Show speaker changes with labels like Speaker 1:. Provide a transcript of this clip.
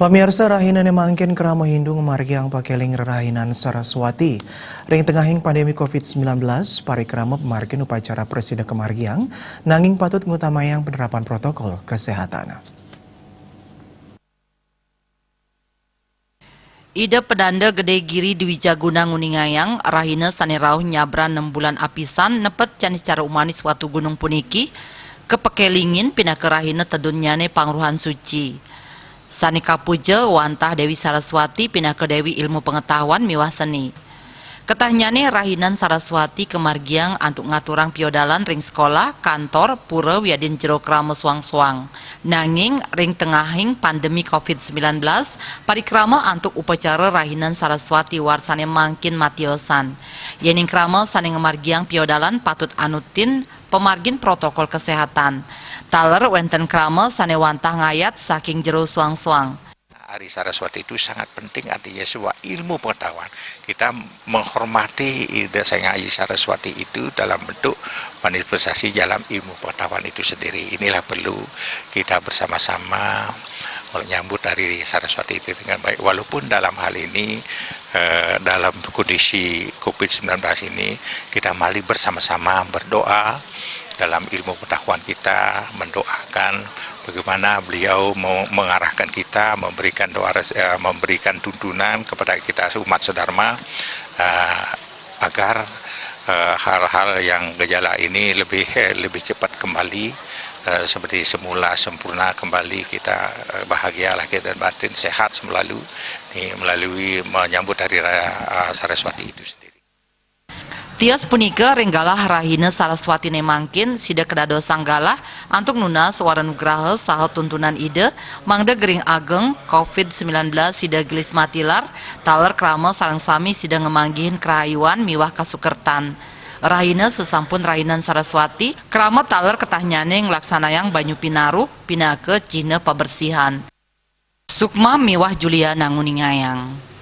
Speaker 1: Pamirsa rahinan mangkin kerama Hindu ngemargiang pakeling rahinan Saraswati. Ring tengahing pandemi COVID-19, parikrama pemargin upacara presiden kemargiang, nanging patut ngutamayang penerapan protokol kesehatan.
Speaker 2: Ida pedanda gede giri Dwi Jaguna nguningayang rahina sanirauh nyabran 6 bulan apisan nepet cani secara umanis watu gunung puniki kepekelingin pindah ke rahina tedunnyane pangruhan suci. Sani kapuja wantah Dewi Saraswati pindah ke Dewi ilmu pengetahuan miwah seni. Ketahnyane rahinan Saraswati kemargiang antuk ngaturang piodalan ring sekolah, kantor, pura wiadin jero krama suang-suang. Nanging ring tengahing pandemi COVID-19, parikrama antuk upacara rahinan Saraswati warsane mangkin matiosan. Yening krama sane ngemargiang piodalan patut anutin pemargin protokol kesehatan. Taler wenten krama sane wantah ngayat saking jero suang-suang.
Speaker 3: Hari Saraswati itu sangat penting, artinya sebuah ilmu pengetahuan. Kita menghormati Ida Sang Hyang Saraswati itu dalam bentuk manifestasi dalam ilmu pengetahuan itu sendiri. Inilah perlu kita bersama-sama menyambut Hari Saraswati itu dengan baik. Walaupun dalam hal ini, dalam kondisi COVID-19 ini, kita mari bersama-sama berdoa dalam ilmu pengetahuan kita, mendoakan bagaimana beliau mengarahkan kita, memberikan doa, memberikan tuntunan kepada kita umat sedharma agar hal-hal yang gejala ini lebih cepat kembali seperti semula, sempurna kembali, kita bahagia lahir dan batin, sehat selalu melalui menyambut Hari Raya Saraswati itu sendiri.
Speaker 2: Tias punika renggalah rahina Saraswati nemangkin sida kedado sanggalah antuk nuna sewara nugraha saha tuntunan ide mangda gering ageng COVID-19 sida gelis matilar taler krama sarang sami sida ngemanggihin kerayuan miwah kasukertan. Rahina sesampun rahinan Saraswati krama taler ketahnyane nglaksanayang banyu pinaruh pinake cina pabersihan. Sukma miwah Juliana nguningayang.